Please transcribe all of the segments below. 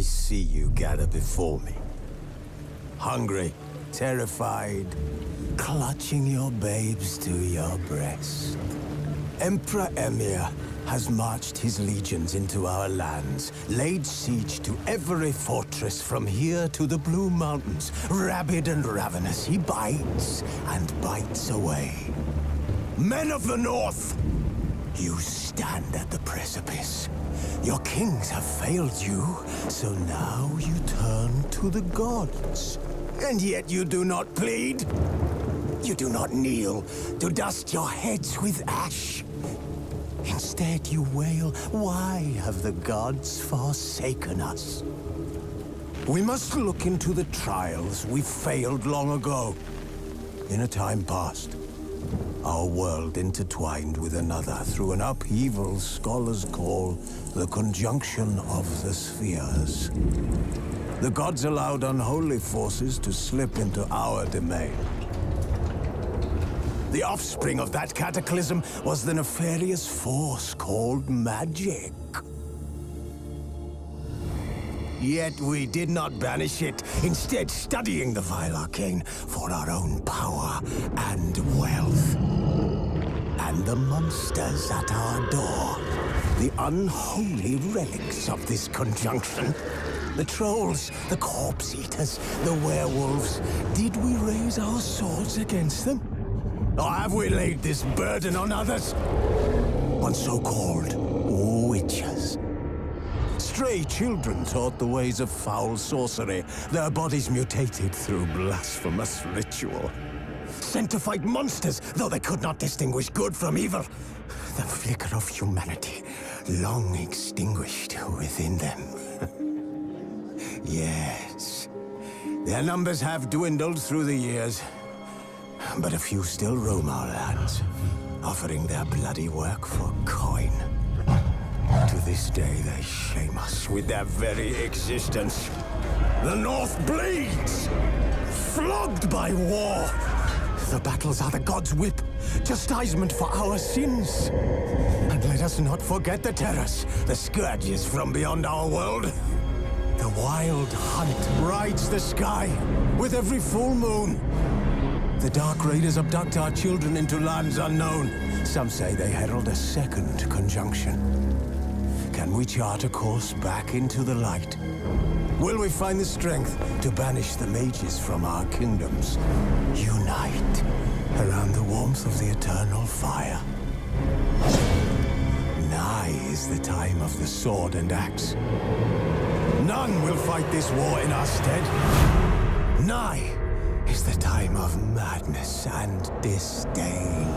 I see you gather before me. Hungry, terrified, clutching your babes to your breast. Emperor Emir has marched his legions into our lands, laid siege to every fortress from here to the Blue Mountains. Rabid and ravenous, he bites and bites away. Men of the North, you stand at the precipice. Your kings have failed you, so now you turn to the gods. And yet you do not plead. You do not kneel to dust your heads with ash. Instead you wail, why have the gods forsaken us? We must look into the trials we failed long ago. In a time past, our world intertwined with another through an upheaval scholars call the conjunction of the spheres. The gods allowed unholy forces to slip into our domain. The offspring of that cataclysm was the nefarious force called magic. Yet we did not banish it, instead studying the vile arcane for our own power and wealth. And the monsters at our door, the unholy relics of this conjunction. The trolls, the corpse eaters, the werewolves. Did we raise our swords against them? Or have we laid this burden on others? On so-called witches. Stray children taught the ways of foul sorcery, their bodies mutated through blasphemous ritual. Sent to fight monsters, though they could not distinguish good from evil. The flicker of humanity, long extinguished within them. Yes, their numbers have dwindled through the years. But a few still roam our lands, offering their bloody work for coin. To this day, they shame us with their very existence. The North bleeds, flogged by war. The battles are the gods' whip, chastisement for our sins. And let us not forget the terrors, the scourges from beyond our world. The wild hunt rides the sky with every full moon. The Dark Raiders abduct our children into lands unknown. Some say they herald a second conjunction. Can we chart a course back into the light? Will we find the strength to banish the mages from our kingdoms? Unite around the warmth of the eternal fire. Nigh is the time of the sword and axe. None will fight this war in our stead. Nigh is the time of madness and disdain.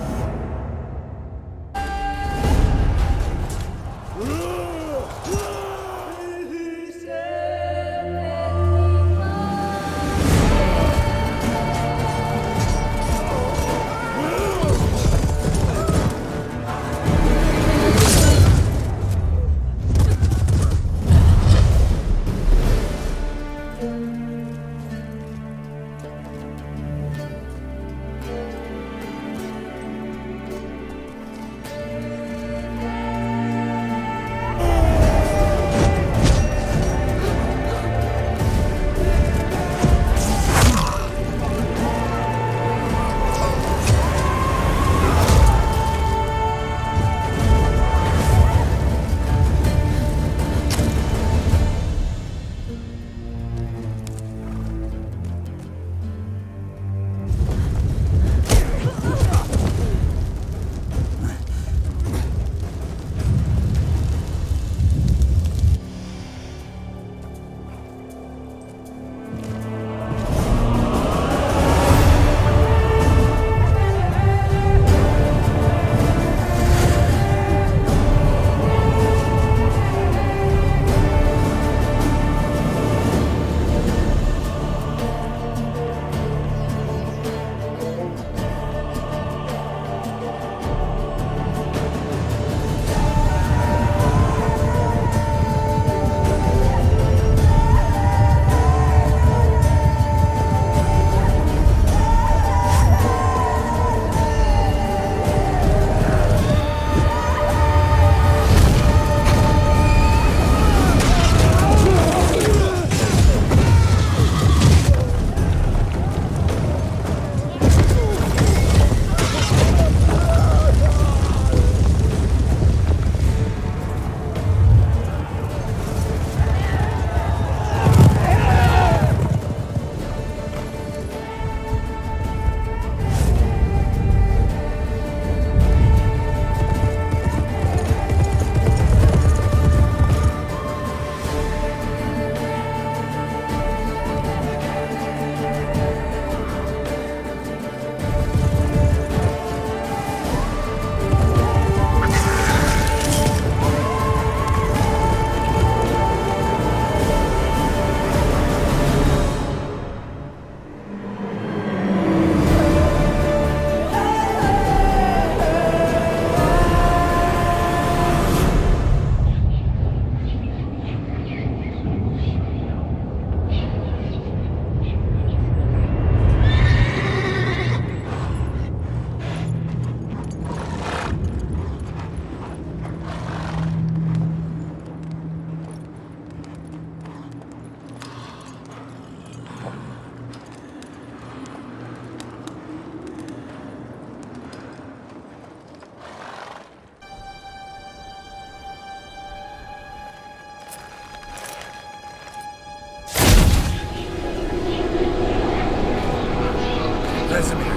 Casimir.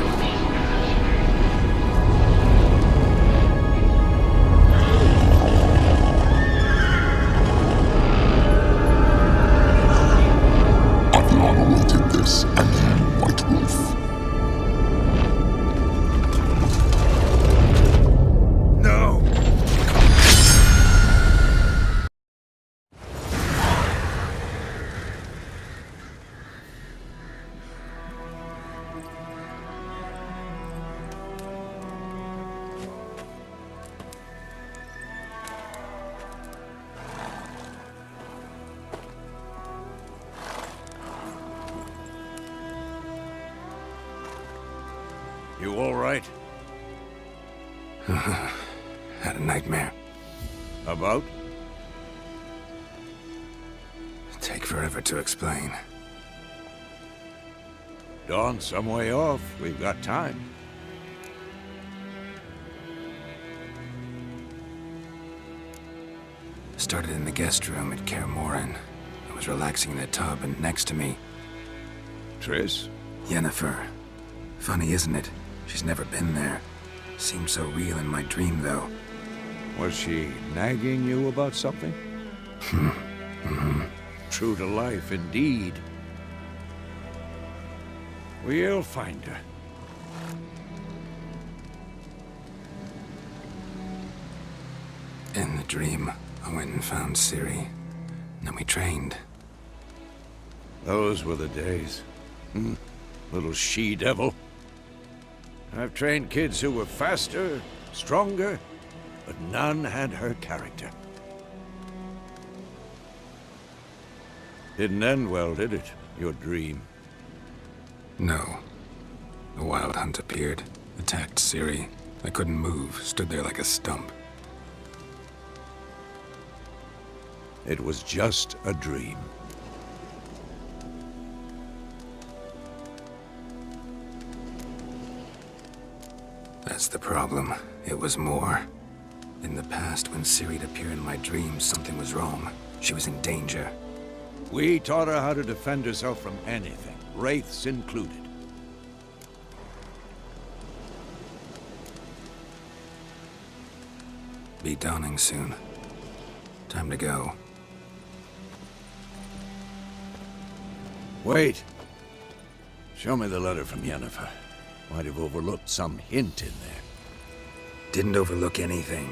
Adriano will take this, and you, White Wolf. No! You all right? Had a nightmare. About? Take forever to explain. Dawn's some way off. We've got time. Started in the guest room at Kaer Morhen. I was relaxing in the tub, and next to me, Triss? Yennefer. Funny, isn't it? She's never been there. Seemed so real in my dream, though. Was she nagging you about something? True to life, indeed. We'll find her. In the dream, I went and found Ciri. Then we trained. Those were the days. Little she-devil. I've trained kids who were faster, stronger, but none had her character. Didn't end well, did it? Your dream? No. The Wild Hunt appeared, attacked Ciri. I couldn't move, stood there like a stump. It was just a dream. That's the problem. It was more. In the past, when Ciri'd appear in my dreams, something was wrong. She was in danger. We taught her how to defend herself from anything, wraiths included. Be dawning soon. Time to go. Wait. Show me the letter from Yennefer. Might have overlooked some hint in there. Didn't overlook anything.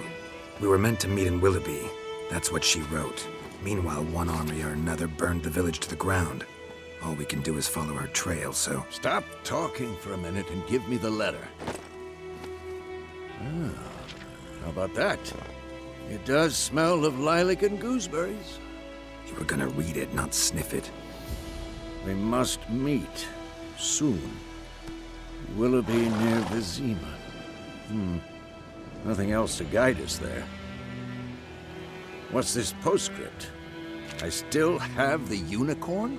We were meant to meet in Willoughby. That's what she wrote. Meanwhile, one army or another burned the village to the ground. All we can do is follow her trail, so... Stop talking for a minute and give me the letter. How about that? It does smell of lilac and gooseberries. You were gonna read it, not sniff it. We must meet. Soon. Willoughby near Vizima. Nothing else to guide us there. What's this postscript? I still have the unicorn?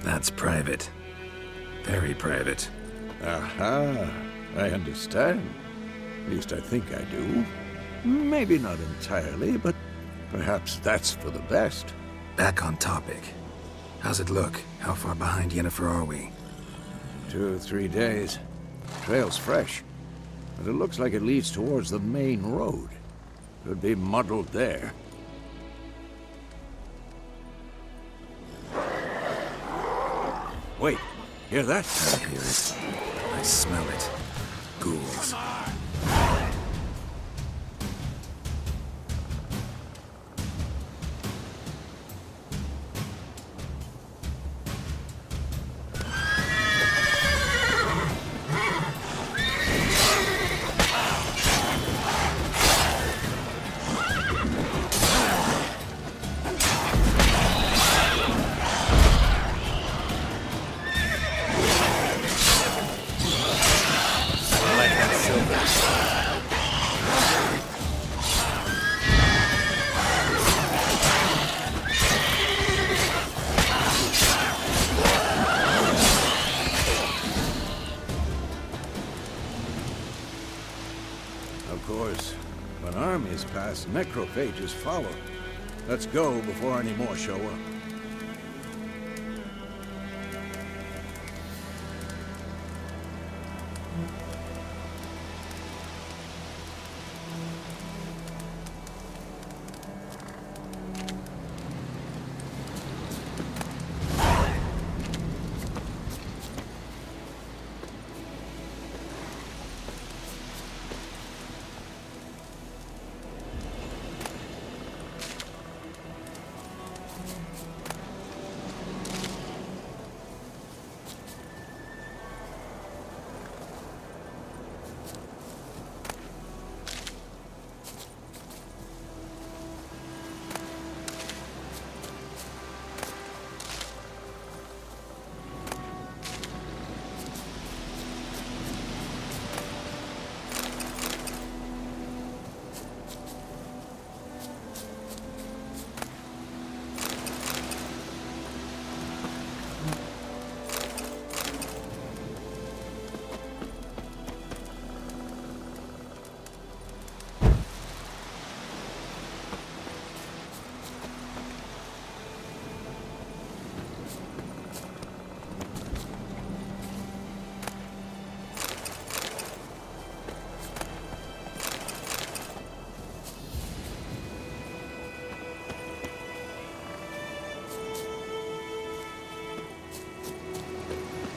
That's private. Very private. Aha, I understand. At least I think I do. Maybe not entirely, but perhaps that's for the best. Back on topic. How's it look? How far behind Yennefer are we? 2 or 3 days. Trail's fresh, but it looks like it leads towards the main road. Could be muddled there. Wait, hear that? I hear it. I smell it. Ghouls. Of course. When armies pass, necrophages follow. Let's go before any more show up.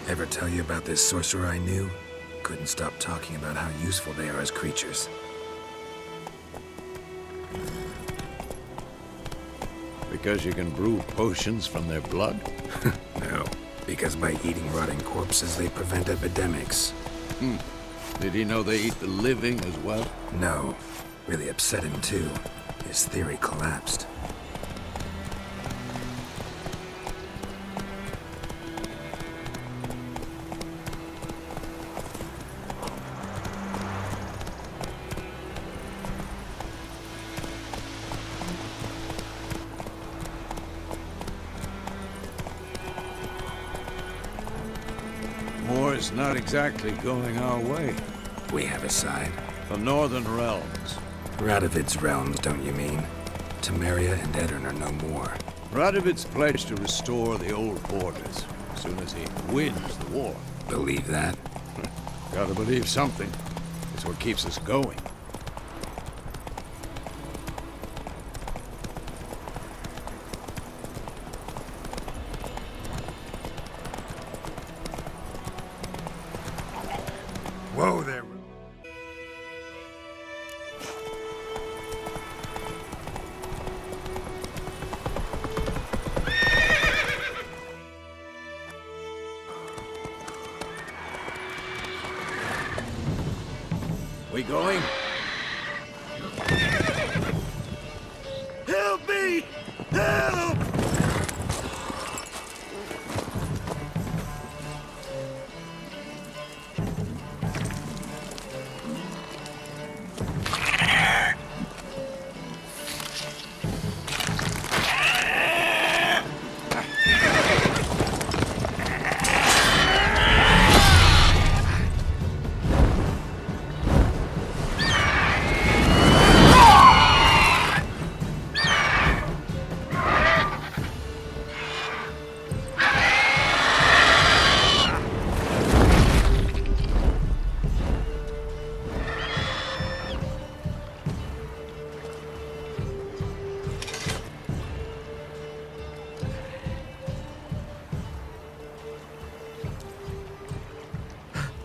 Ever tell you about this sorcerer I knew? Couldn't stop talking about how useful they are as creatures. Because you can brew potions from their blood? No, because by eating rotting corpses, they prevent epidemics. Did he know they eat the living as well? No, really upset him too. His theory collapsed. War's not exactly going our way. We have a side. The Northern Realms. Radovid's realms, don't you mean? Temeria and Edirn are no more. Radovid's pledged to restore the old borders as soon as he wins the war. Believe that? Gotta believe something. It's what keeps us going. Whoa there. We going? Help me! Help!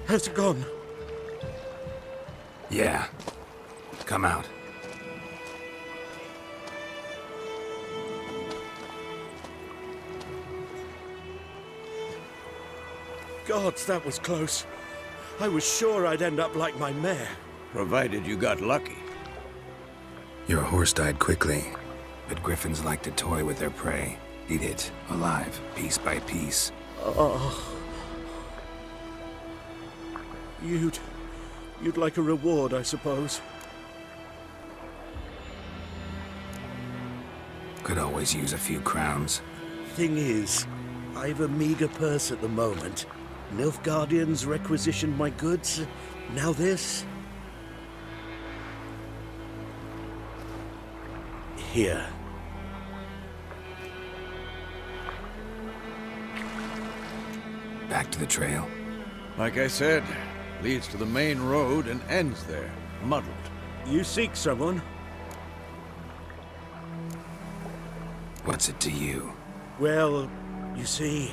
Has it gone? Yeah. Come out. Gods, that was close. I was sure I'd end up like my mare. Provided you got lucky. Your horse died quickly, but griffins like to toy with their prey. Eat it, alive, piece by piece. You'd like a reward, I suppose. Could always use a few crowns. Thing is, I've a meager purse at the moment. Nilfgaardians requisitioned my goods. Now this? Here. Back to the trail. Like I said, leads to the main road and ends there, muddled. You seek someone? What's it to you? Well, you see,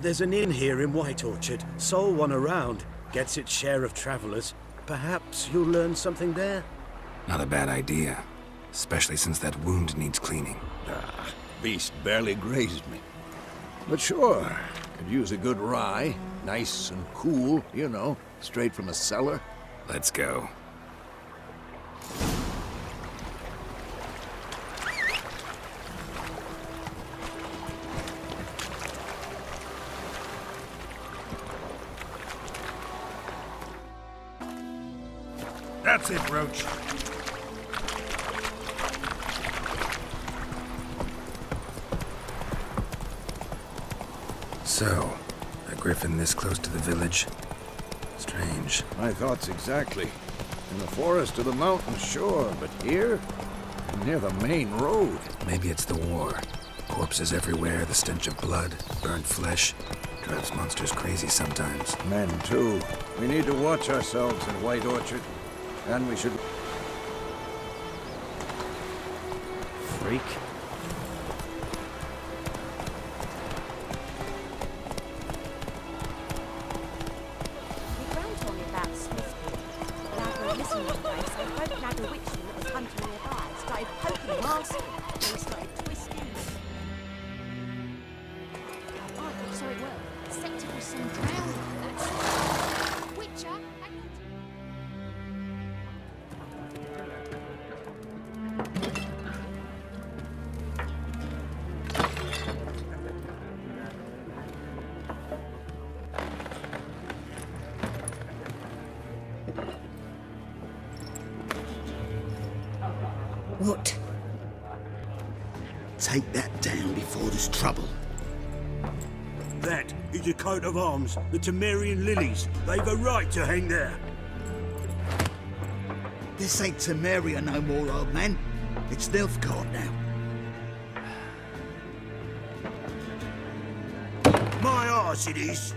there's an inn here in White Orchard. Sole one around. Gets its share of travelers. Perhaps you'll learn something there? Not a bad idea. Especially since that wound needs cleaning. Ah, beast barely grazed me. But sure, could use a good rye. Nice and cool, you know, straight from a cellar. Let's go. That's it, Roach. So, a griffin this close to the village? Strange. My thoughts exactly. In the forest or the mountains, sure, but here? Near the main road. Maybe it's the war. Corpses everywhere, the stench of blood, burnt flesh. Drives monsters crazy sometimes. Men, too. We need to watch ourselves in White Orchard. And we should... Freak. My grand told me about Smithfield. Lad were listening to place, so folk lad a witchman that was hunting nearby. Started poking him, asking. Then he started twisting. Oh, so it worked. Scepter was some drowned. That's... Witcher, hang on. What? Take that down before there's trouble. That is a coat of arms, the Temerian lilies. They've a right to hang there. This ain't Temeria no more, old man. It's Nilfgaard now. My arse it is.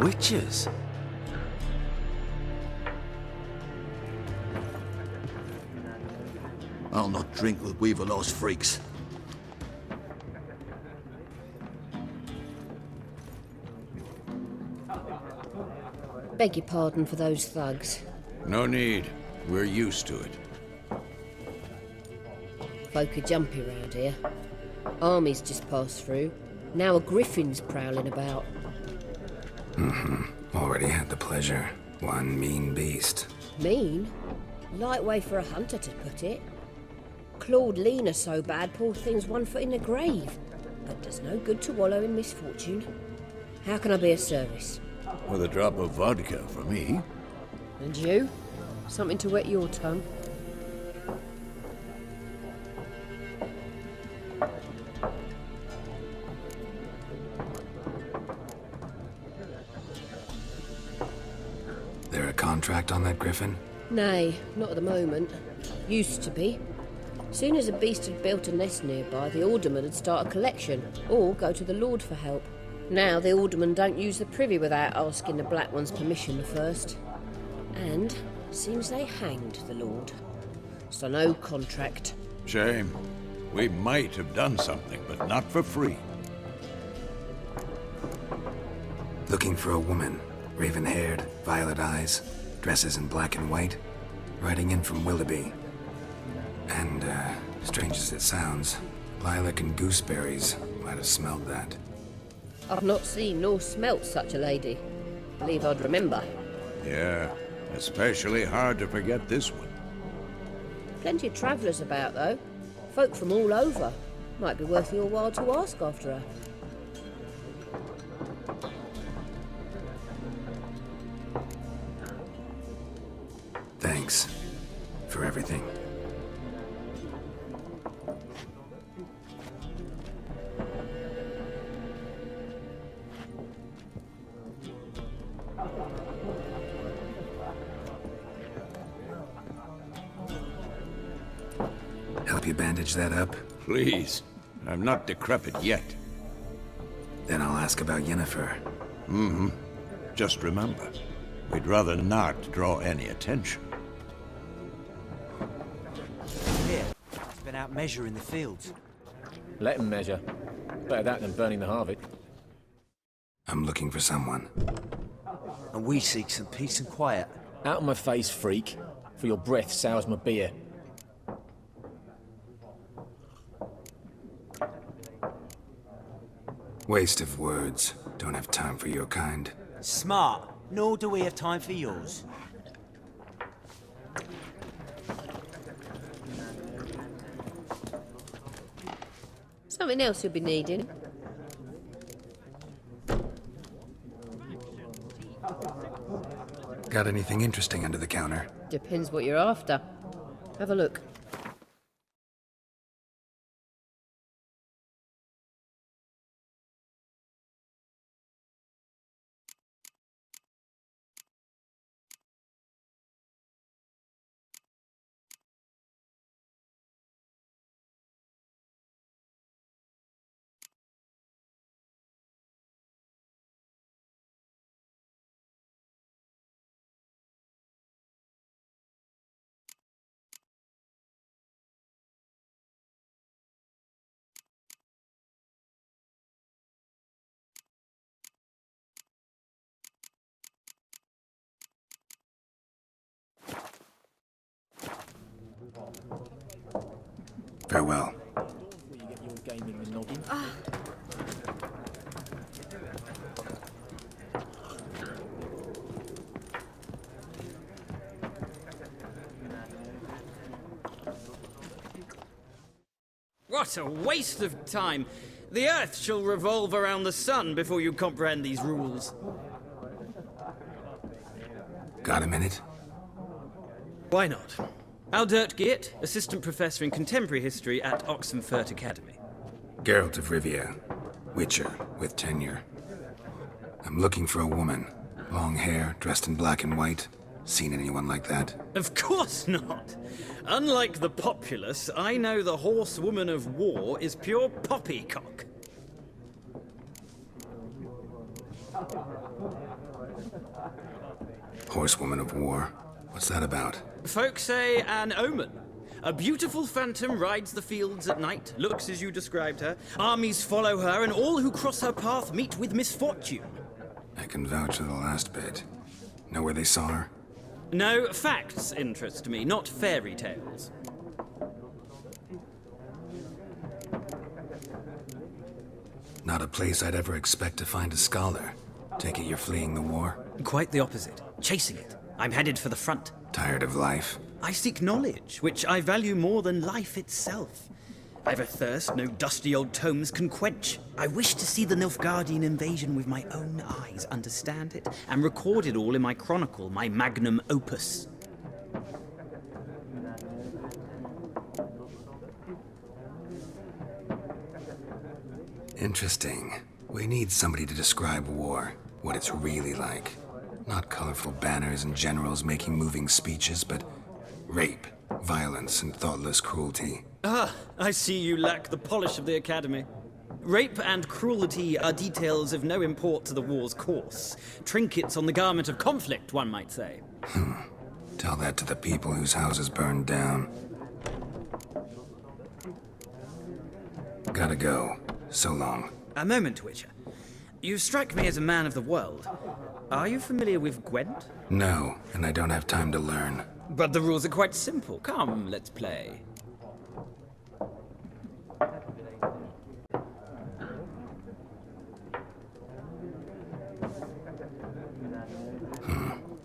Witches? I'll not drink with Weaverlaw's freaks. Beg your pardon for those thugs. No need. We're used to it. Folk are jumpy round here. Armies just passed through. Now a griffin's prowling about. Already had the pleasure. One mean beast. Mean? Light way for a hunter to put it. Clawed Lena so bad, poor thing's 1 foot in the grave. But does no good to wallow in misfortune. How can I be of service? With a drop of vodka for me. And you? Something to wet your tongue? There a contract on that griffin? Nay, not at the moment. Used to be. Soon as a beast had built a nest nearby, the alderman would start a collection, or go to the Lord for help. Now the alderman don't use the privy without asking the Black One's permission first. And seems they hanged the Lord. So no contract. Shame. We might have done something, but not for free. Looking for a woman. Raven-haired, violet eyes, dresses in black and white. Riding in from Willoughby. And, strange as it sounds, lilac and gooseberries might have smelled that. I've not seen nor smelt such a lady. Believe I'd remember. Yeah, especially hard to forget this one. Plenty of travellers about, though. Folk from all over. Might be worth your while to ask after her. Thanks for everything. Help you bandage that up? Please. I'm not decrepit yet. Then I'll ask about Yennefer. Just remember, we'd rather not draw any attention. Here, he's been out measuring the fields. Let him measure. Better that than burning the harvest. I'm looking for someone. And we seek some peace and quiet. Out of my face, freak. For your breath sours my beer. Waste of words. Don't have time for your kind. Smart. Nor do we have time for yours. Something else you'll be needing. Got anything interesting under the counter? Depends what you're after. Have a look. Farewell. What a waste of time! The Earth shall revolve around the sun before you comprehend these rules. Got a minute? Why not? Aldert Geert, Assistant Professor in Contemporary History at Oxenfurt Academy. Geralt of Rivia. Witcher, with tenure. I'm looking for a woman. Long hair, dressed in black and white. Seen anyone like that? Of course not! Unlike the populace, I know the horsewoman of war is pure poppycock. Horsewoman of war? What's that about? Folk say an omen. A beautiful phantom rides the fields at night, looks as you described her. Armies follow her, and all who cross her path meet with misfortune. I can vouch for the last bit. Know where they saw her? No, facts interest me, not fairy tales. Not a place I'd ever expect to find a scholar. Take it you're fleeing the war? Quite the opposite. Chasing it. I'm headed for the front. Tired of life? I seek knowledge, which I value more than life itself. I've a thirst no dusty old tomes can quench. I wish to see the Nilfgaardian invasion with my own eyes, understand it, and record it all in my chronicle, my magnum opus. Interesting. We need somebody to describe war, what it's really like. Not colorful banners and generals making moving speeches, but rape, violence, and thoughtless cruelty. Ah, I see you lack the polish of the Academy. Rape and cruelty are details of no import to the war's course. Trinkets on the garment of conflict, one might say. Tell that to the people whose houses burned down. Gotta go. So long. A moment, Witcher. You strike me as a man of the world. Are you familiar with Gwent? No, and I don't have time to learn. But the rules are quite simple. Come, let's play.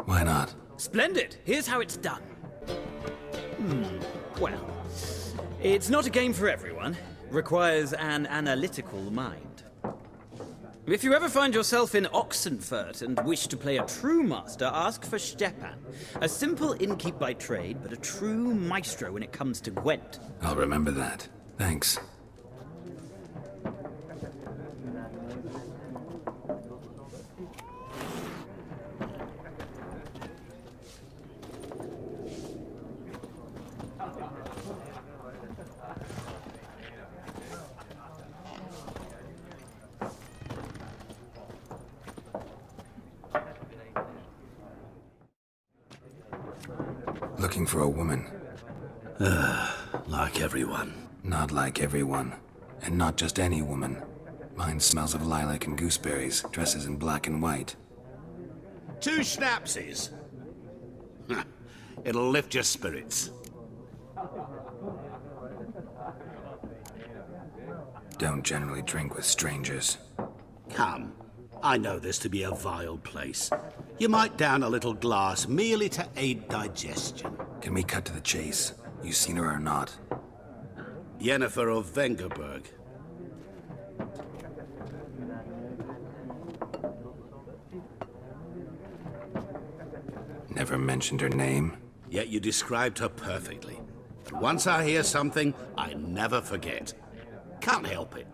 Why not? Splendid! Here's how it's done. Well, it's not a game for everyone. Requires an analytical mind. If you ever find yourself in Oxenfurt and wish to play a true master, ask for Stepan. A simple innkeep by trade, but a true maestro when it comes to Gwent. I'll remember that. Thanks. Looking for a woman. Like everyone. Not like everyone. And not just any woman. Mine smells of lilac and gooseberries, dresses in black and white. 2 schnapsies. It'll lift your spirits. Don't generally drink with strangers. Come. I know this to be a vile place. You might down a little glass merely to aid digestion. Can we cut to the chase? You seen her or not? Yennefer of Vengerberg. Never mentioned her name. Yet you described her perfectly. But once I hear something, I never forget. Can't help it.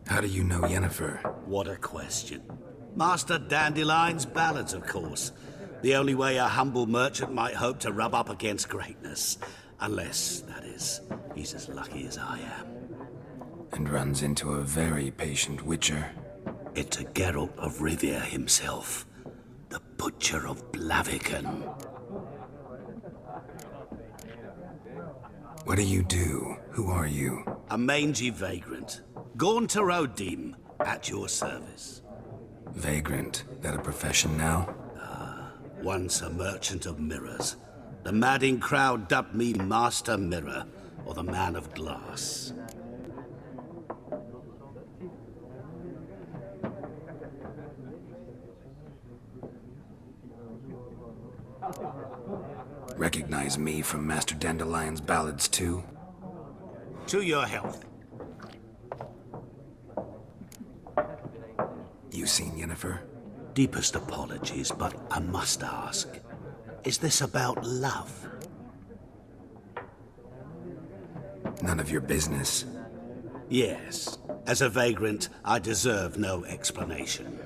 How do you know Yennefer? What a question. Master Dandelion's ballads, of course. The only way a humble merchant might hope to rub up against greatness. Unless, that is, he's as lucky as I am. And runs into a very patient witcher. It's a Geralt of Rivia himself. The Butcher of Blaviken. What do you do? Who are you? A mangy vagrant. Gaunter Odim, at your service. Vagrant? That a profession now? Once a merchant of mirrors. The madding crowd dubbed me Master Mirror, or the Man of Glass. Recognize me from Master Dandelion's ballads too? To your health. You seen Yennefer? Deepest apologies, but I must ask. Is this about love? None of your business. Yes. As a vagrant, I deserve no explanation.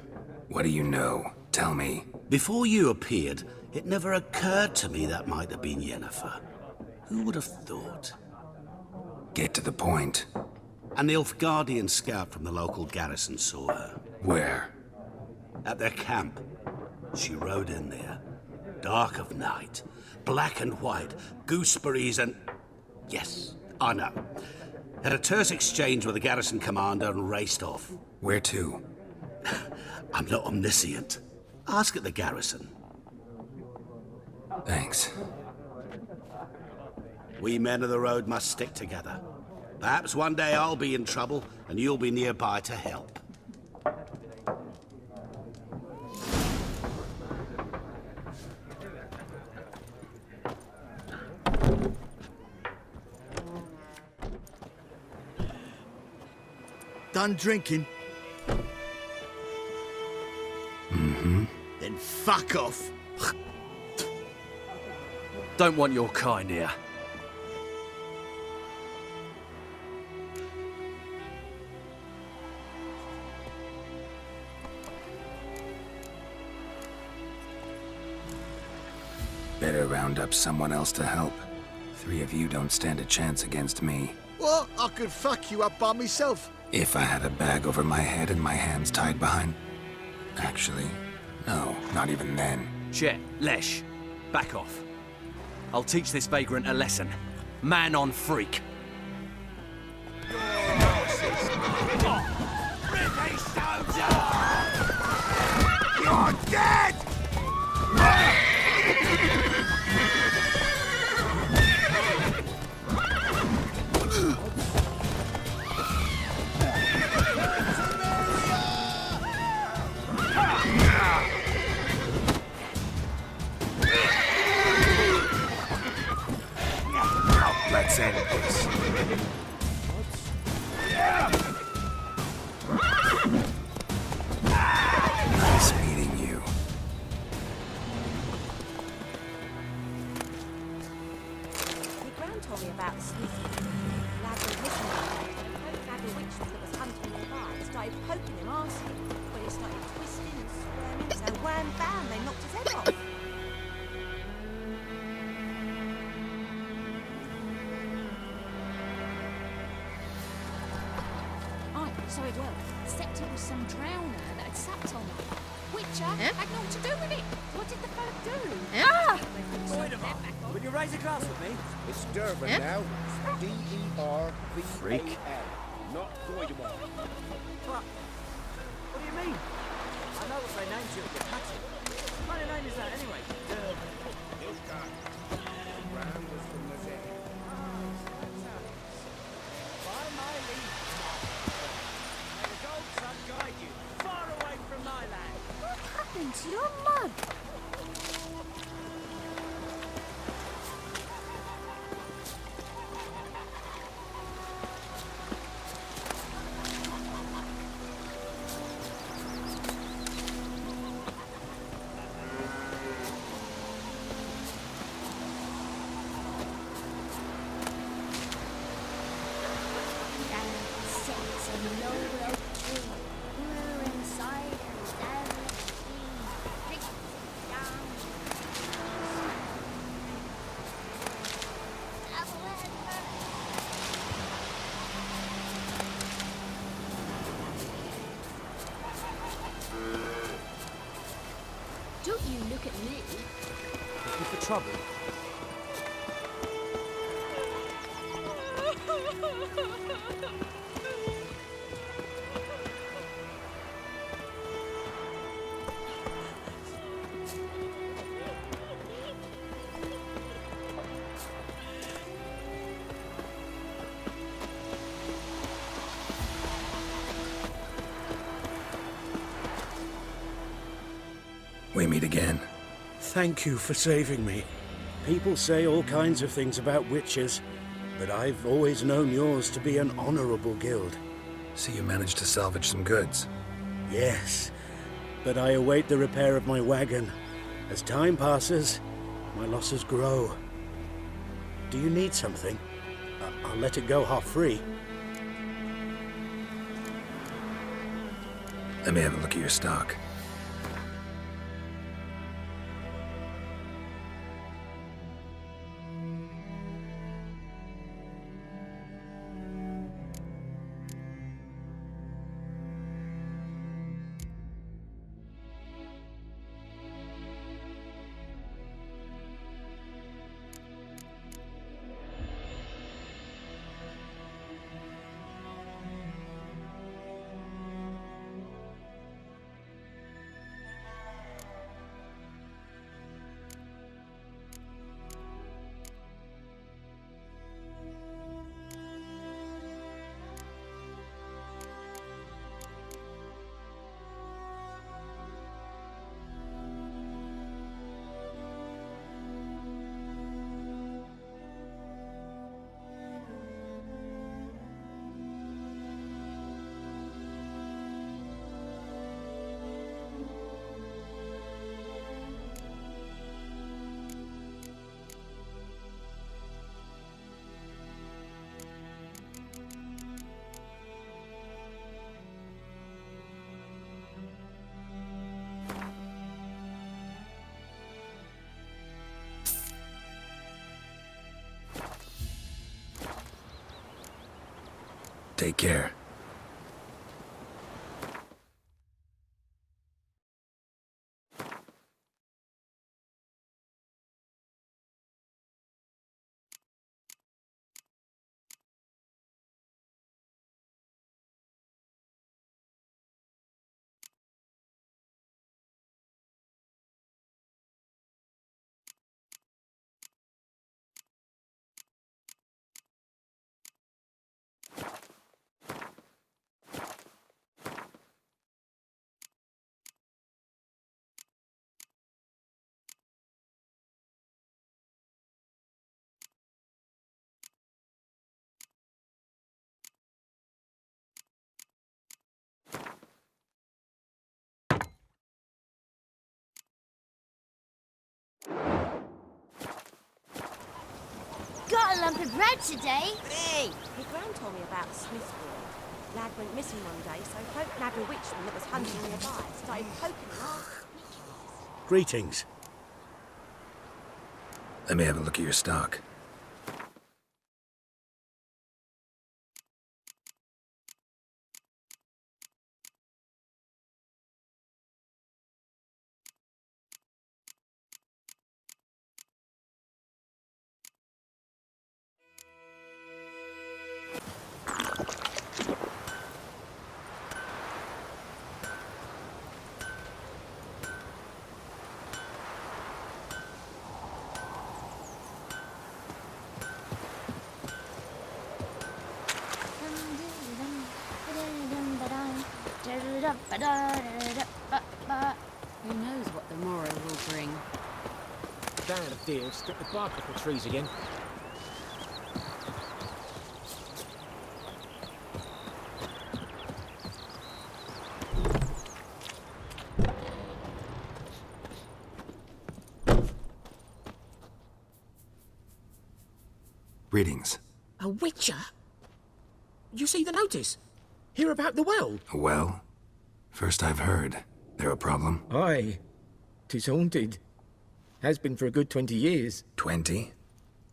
What do you know? Tell me. Before you appeared, it never occurred to me that might have been Yennefer. Who would have thought? Get to the point. An Nilfgaardian scout from the local garrison saw her. Where? At their camp. She rode in there. Dark of night. Black and white. Gooseberries and... Yes, I know. Had a terse exchange with the garrison commander and raced off. Where to? I'm not omniscient. Ask at the garrison. Thanks. We men of the road must stick together. Perhaps one day I'll be in trouble and you'll be nearby to help. Done drinking? Mm-hmm. Then fuck off. Don't want your kind here. Better round up someone else to help. 3 of you don't stand a chance against me. What? I could fuck you up by myself. If I had a bag over my head and my hands tied behind... Actually, no, not even then. Chet, Lesh, back off. I'll teach this vagrant a lesson. Man on freak. You're dead! Let's end this. started poking him, asking. When he started twisting and squirming, so wham bam, they knocked his head off. Aye, so it was. Except it was some drowner that had sapped on him. Witcher had naught to do with it. What did the fella do? Ah! Will you raise a glass with me? It's Durban now. D-E-R-V-A-N. Freak. Not Goidemar. What do you mean? I know what they named you at the cutting. What kind of name is that anyway? Durban. Hillscott. Brown was from the Zen. By my leave. May the gold sun guide you far away from my land. What happened to your mug? Don't you look at me. Looking for trouble? We meet again. Thank you for saving me. People say all kinds of things about witches, but I've always known yours to be an honorable guild. So you managed to salvage some goods? Yes, but I await the repair of my wagon. As time passes, my losses grow. Do you need something? I'll let it go half-free. Let me have a look at your stock. Take care. Got a lump of bread today. Hey! Your gran told me about the Smith boy. Lad went missing one day, so folk nabbed a witchman that was hunting nearby. Started poking him off. Greetings. Let me have a look at your stock. Who knows what the morrow will bring? Dad, dear, strip the bark off the trees again. Greetings. A witcher? You see the notice? Hear about the well? A well? First I've heard. There a problem? Aye. 'Tis haunted. Has been for a good 20 years. 20?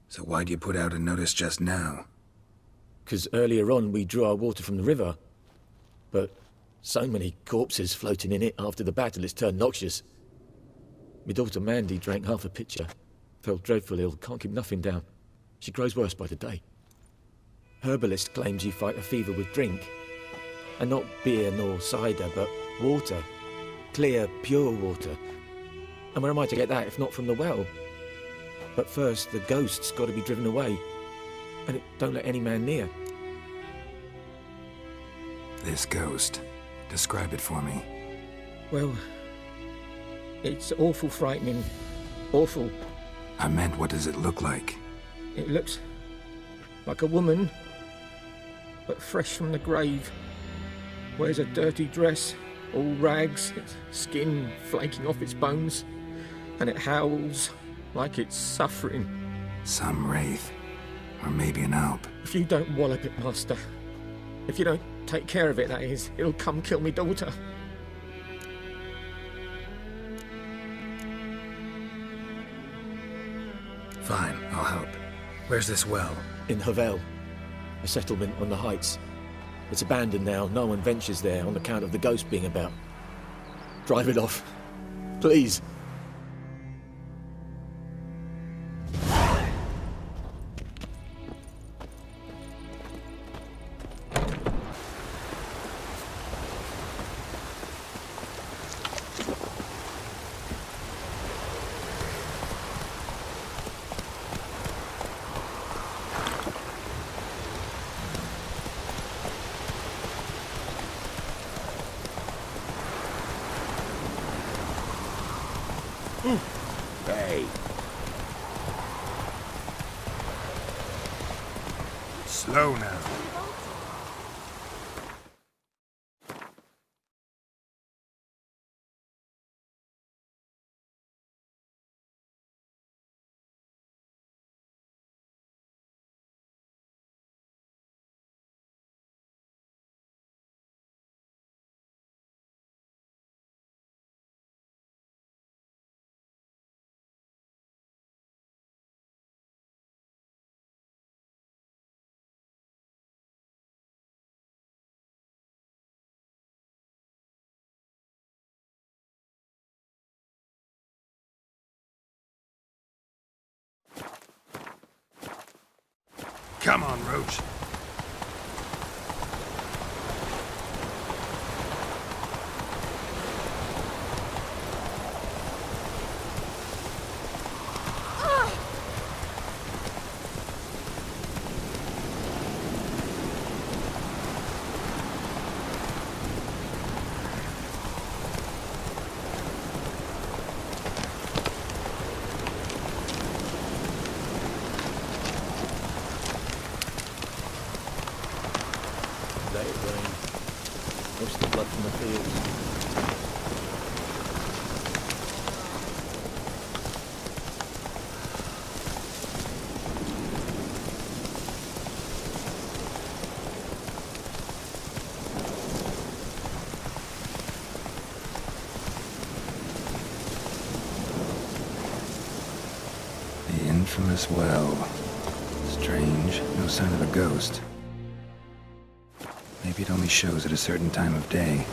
So why'd you put out a notice just now? 'Cause earlier on we drew our water from the river. But so many corpses floating in it after the battle it's turned noxious. My daughter Mandy drank half a pitcher. Fell dreadful ill, can't keep nothing down. She grows worse by the day. Herbalist claims you fight a fever with drink. And not beer nor cider, but water. Clear, pure water. And where am I to get that if not from the well? But first, the ghost's got to be driven away. And it don't let any man near. This ghost. Describe it for me. Well, it's awful frightening. Awful. I meant, what does it look like? It looks like a woman, but fresh from the grave. Wears a dirty dress, all rags, its skin flaking off its bones, and it howls like it's suffering. Some wraith. Or maybe an alp. If you don't wallop it, Master, if you don't take care of it, that is, it'll come kill me daughter. Fine, I'll help. Where's this well? In Havel, a settlement on the heights. It's abandoned now. No one ventures there on account of the ghost being about. Drive it off. Please. Hey. Slow now. Come on, Roach. Let it rain. Most of the blood from the fields. Enormous well. Strange, no sign of a ghost. Maybe it only shows at a certain time of day.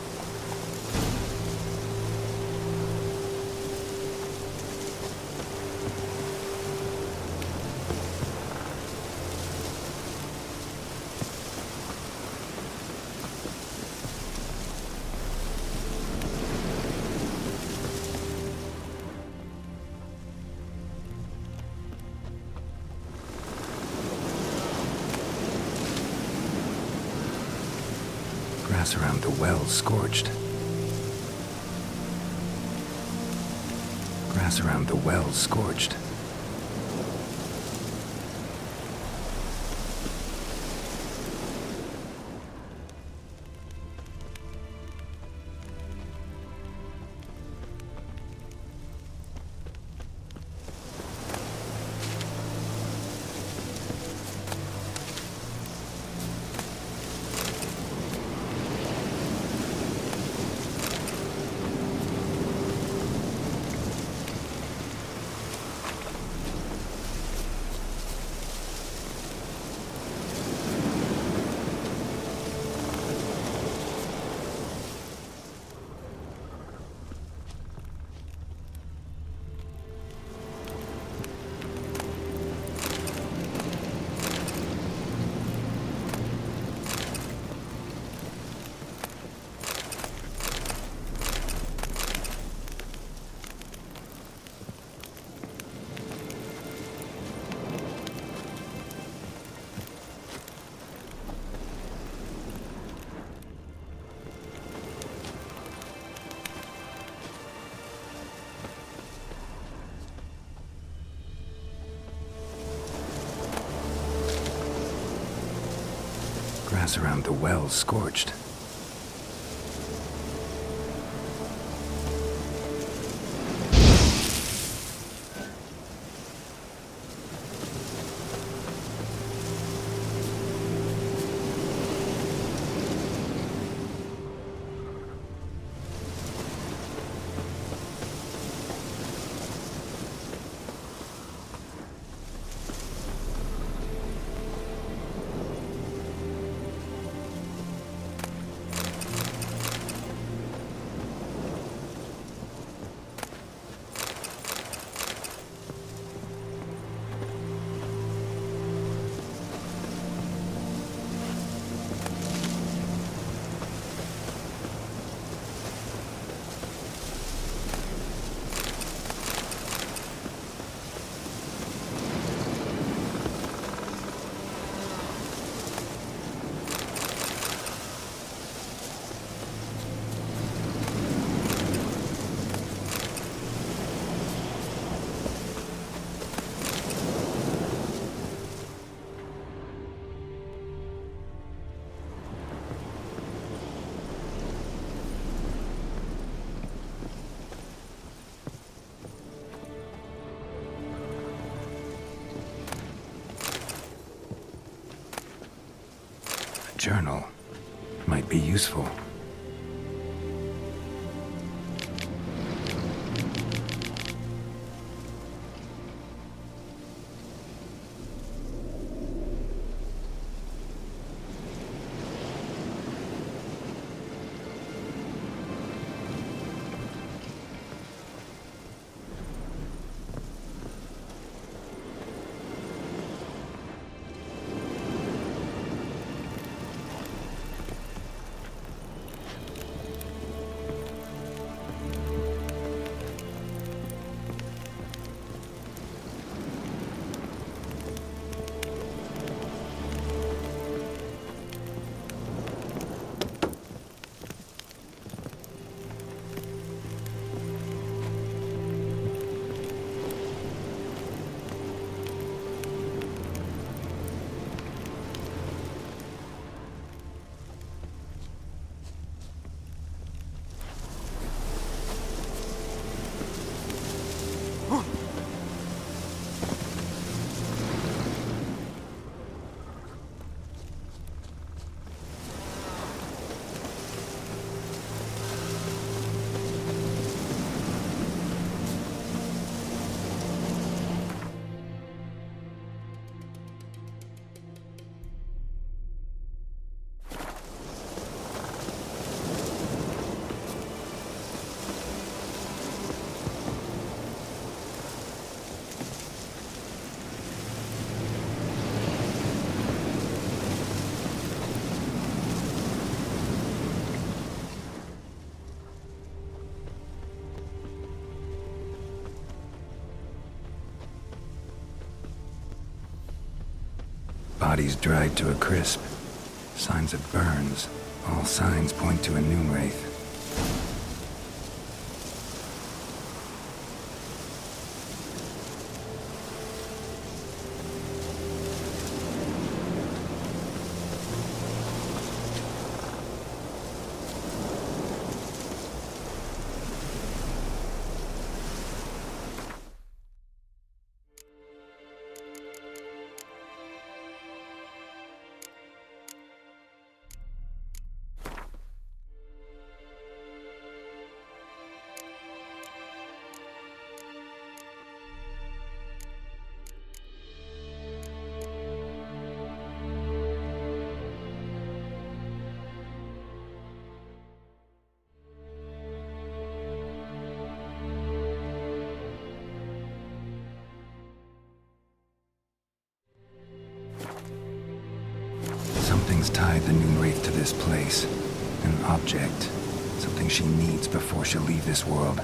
Grass around the well scorched. Grass around the well scorched. Grass around the well scorched. Journal might be useful. body's dried to a crisp. Signs of burns. All signs point to a Noonwraith. Something's tied the Noonwraith to this place. An object. Something she needs before she'll leave this world.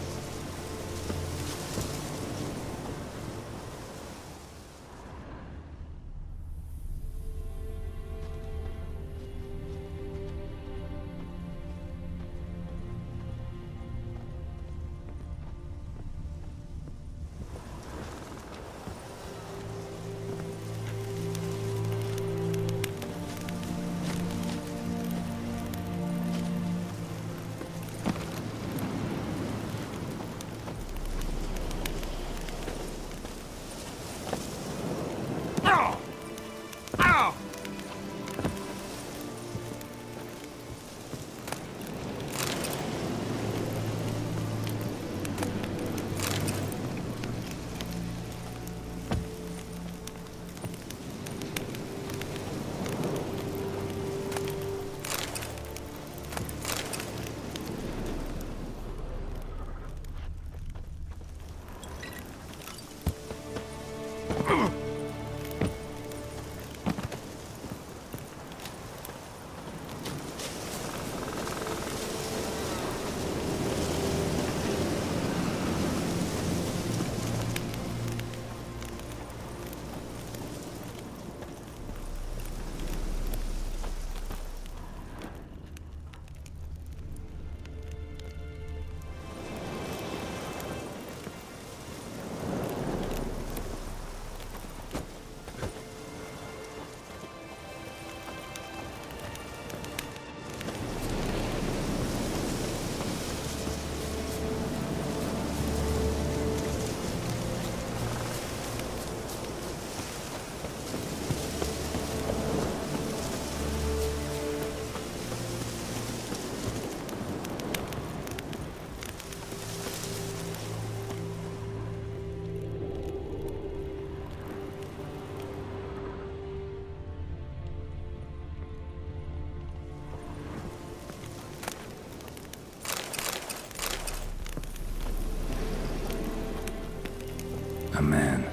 A man,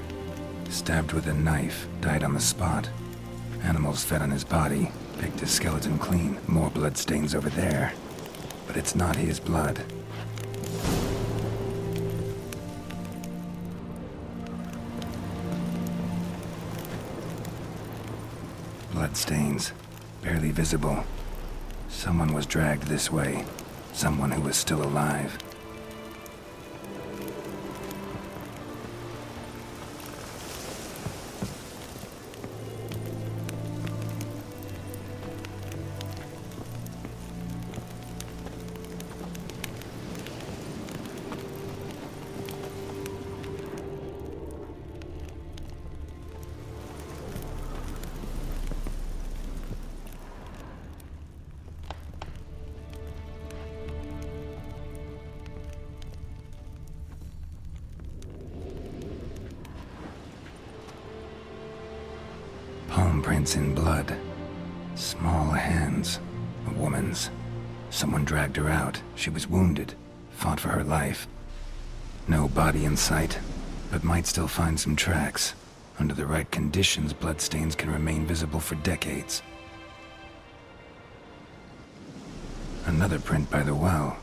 stabbed with a knife, died on the spot. Animals fed on his body, picked his skeleton clean. More bloodstains over there. But it's not his blood. Bloodstains, barely visible. Someone was dragged this way. Someone who was still alive. Palm prints in blood. Small hands. A woman's. Someone dragged her out. She was wounded. Fought for her life. No body in sight, but might still find some tracks. Under the right conditions, bloodstains can remain visible for decades. Another print by the well.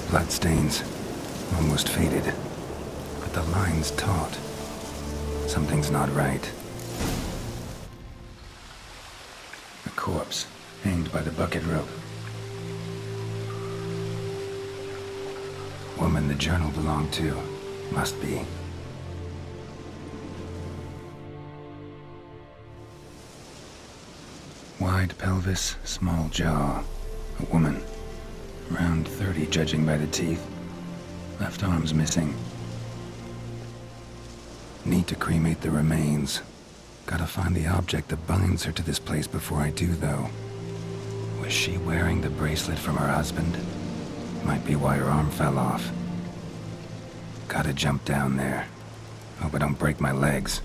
Bloodstains. Almost faded. But the line's taut. Something's not right. A corpse, hanged by the bucket rope. Woman the journal belonged to. Must be. Wide pelvis, small jaw. A woman. Around 30, judging by the teeth. Left arm's missing. Need to cremate the remains. Gotta find the object that binds her to this place before I do, though. Was she wearing the bracelet from her husband? Might be why her arm fell off. Gotta jump down there. Hope I don't break my legs.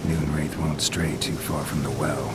Moonwraith won't stray too far from the well.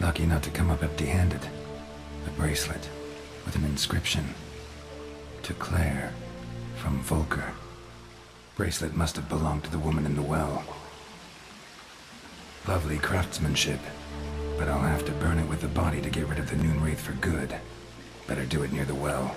Lucky not to come up empty-handed. A bracelet with an inscription. To Claire, from Volker. Bracelet must have belonged to the woman in the well. Lovely craftsmanship, but I'll have to burn it with the body to get rid of the Moonwraith for good. Better do it near the well.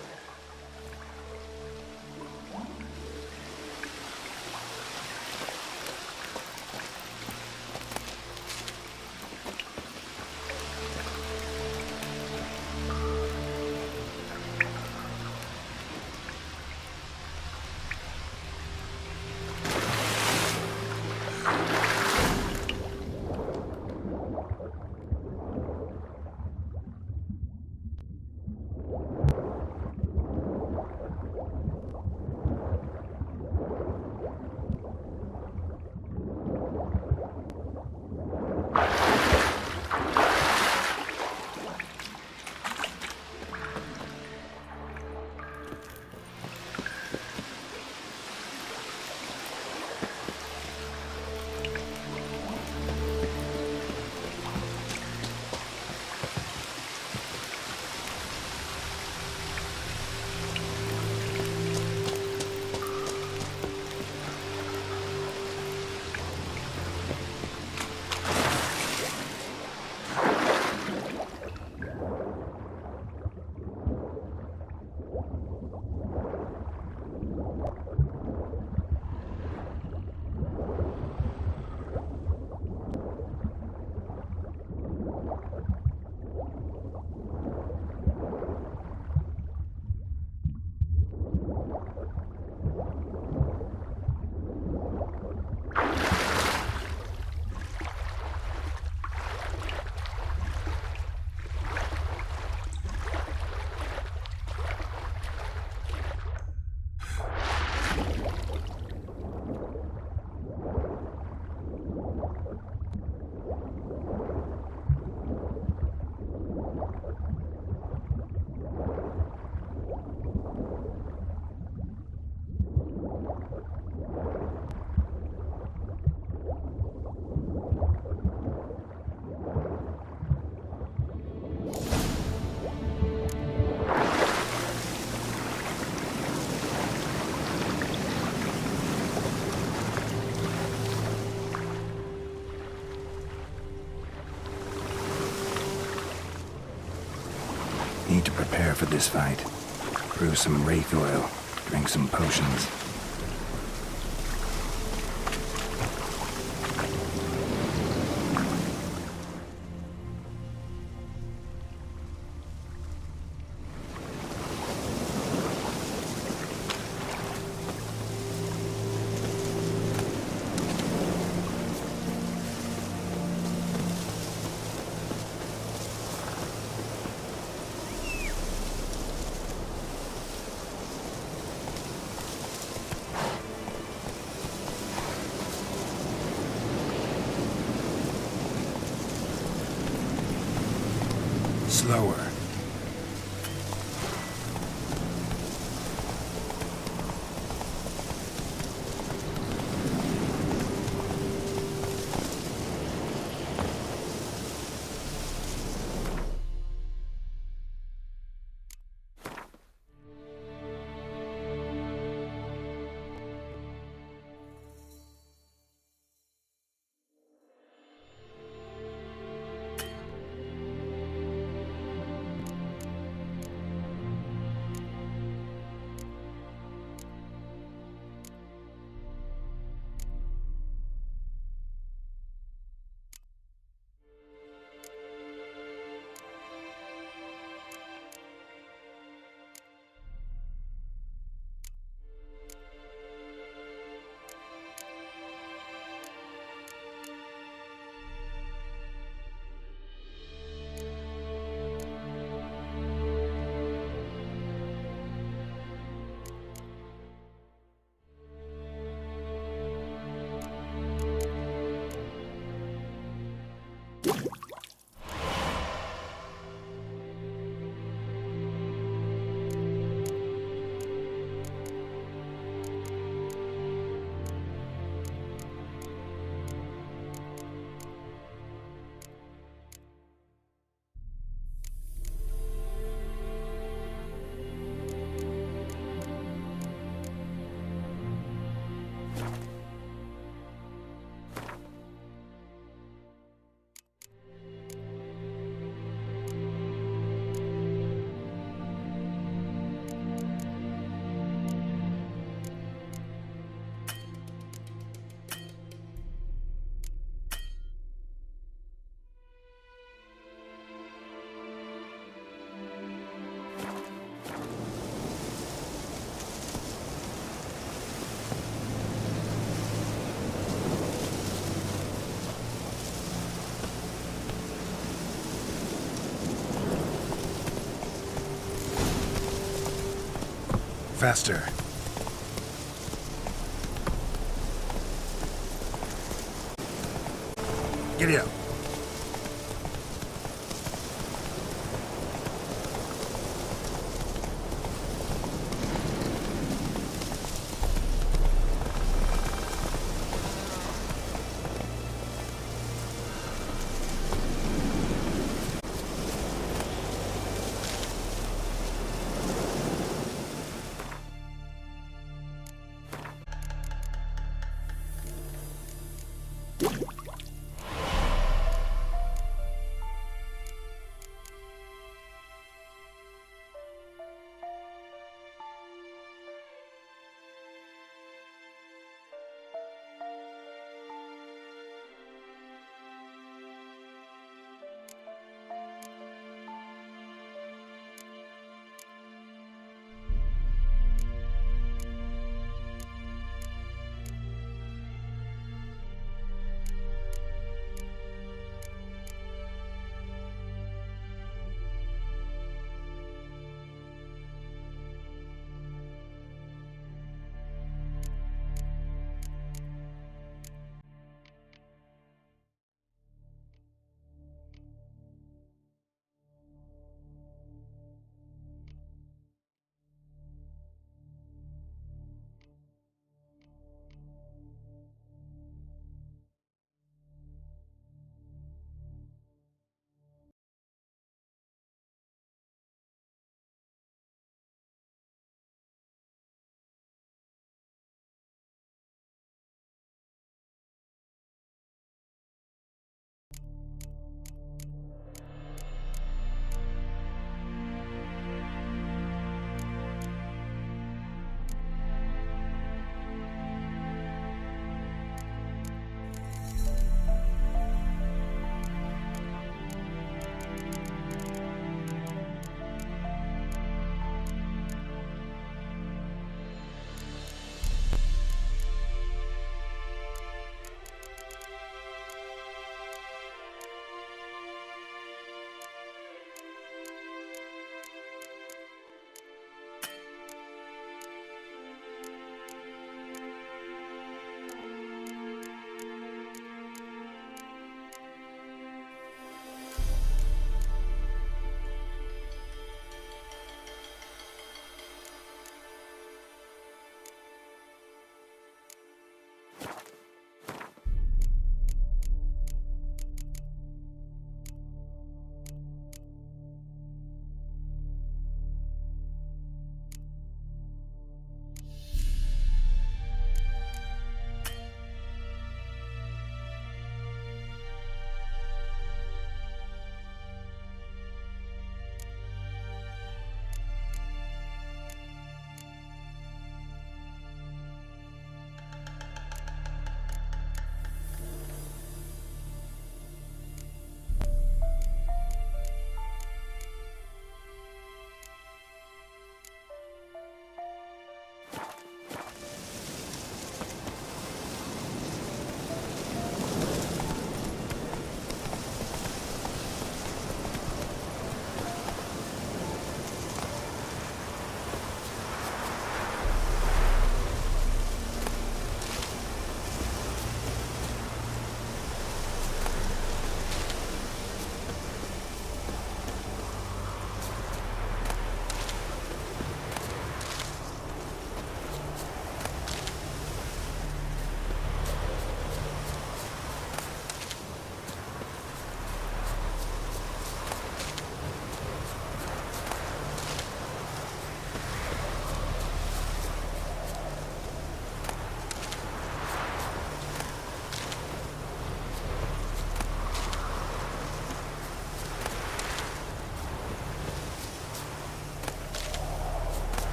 Need to prepare for this fight. Brew some wraith oil, drink some potions. Slower. Faster. Giddy up.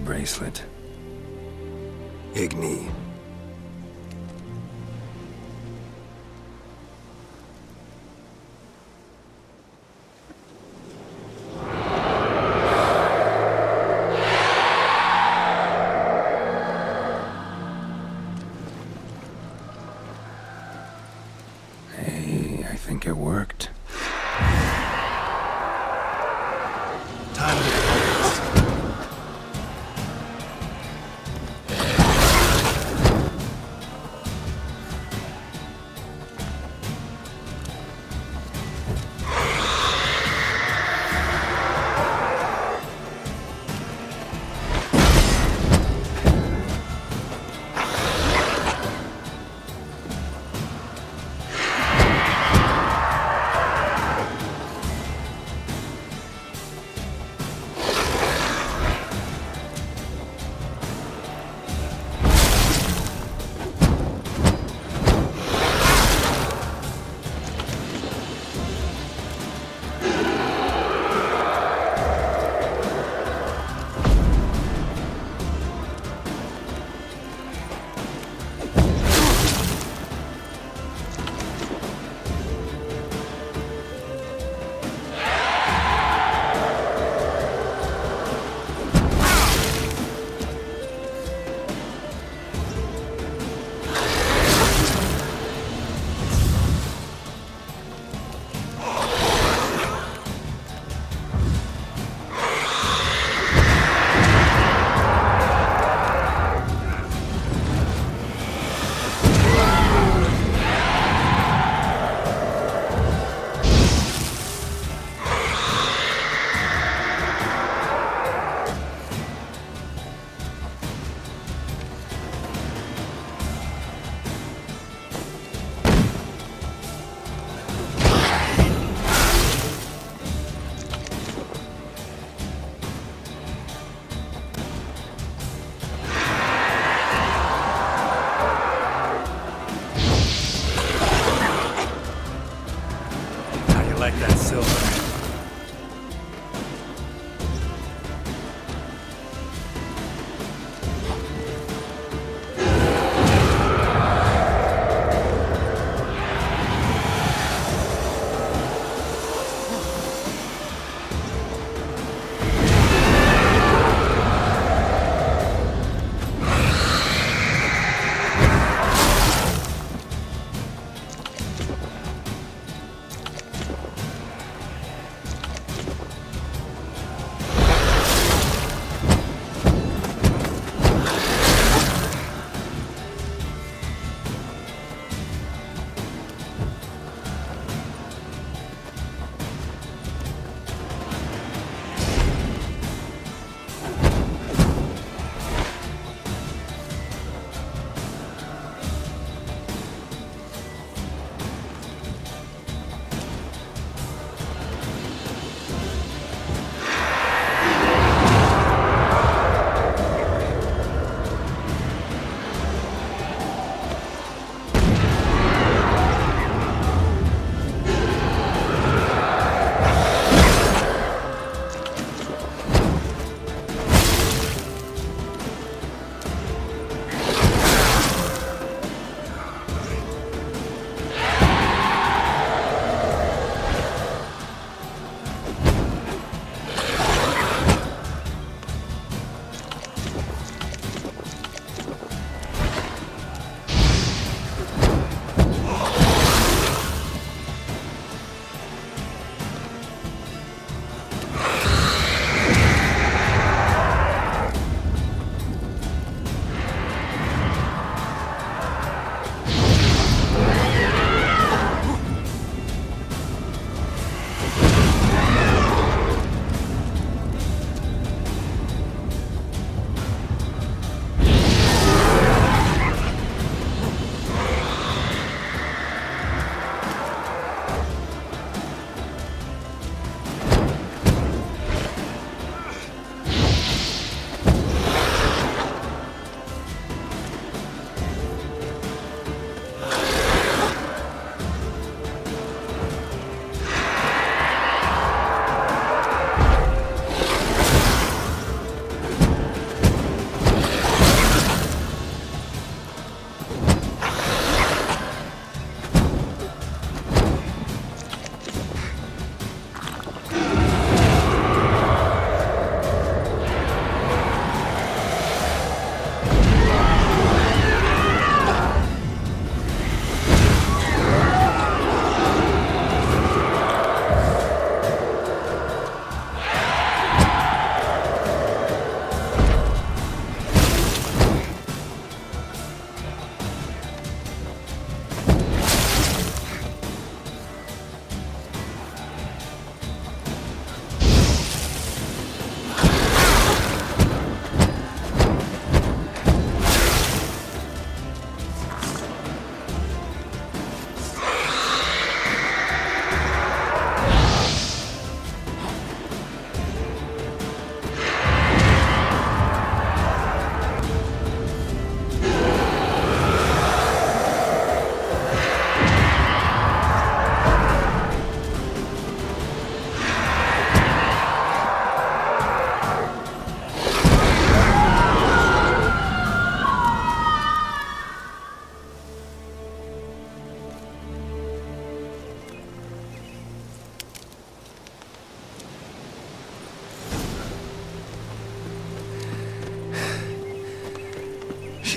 bracelet. Igni. Hey, I think it worked. Time to focus.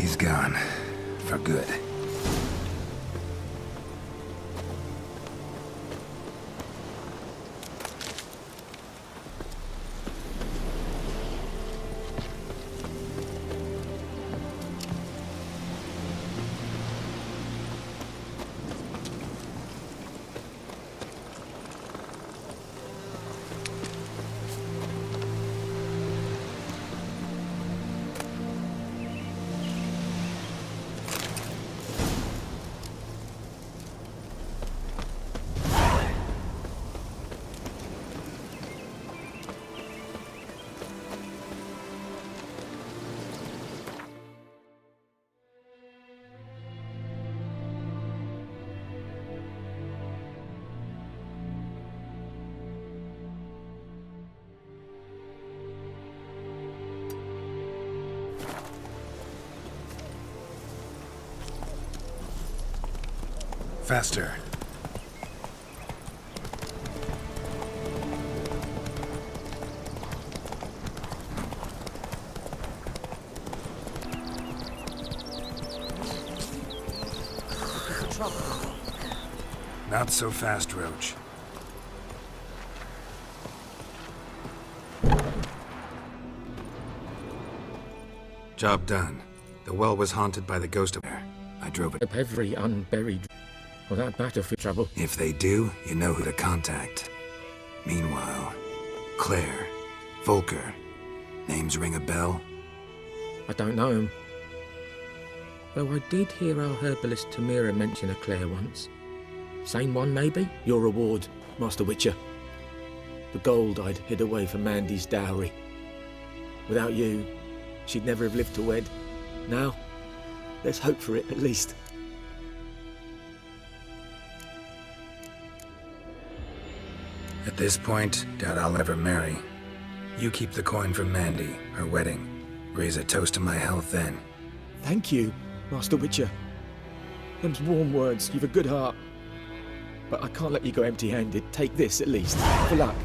she's gone. For good. Faster. Not so fast, Roach. Job done. The well was haunted by the ghost of her. I drove it. Every unburied. Well, that battlefield trouble. If they do, you know who to contact. Meanwhile, Claire, Volker, names ring a bell? I don't know him. Though I did hear our herbalist Tamira mention a Claire once. Same one, maybe? Your reward, Master Witcher. The gold I'd hid away for Mandy's dowry. Without you, she'd never have lived to wed. Now, let's hope for it, at least. At this point, doubt I'll ever marry. You keep the coin from Mandy, her wedding. Raise a toast to my health then. Thank you, Master Witcher. Them's warm words, you've a good heart. But I can't let you go empty-handed. Take this, at least, for luck.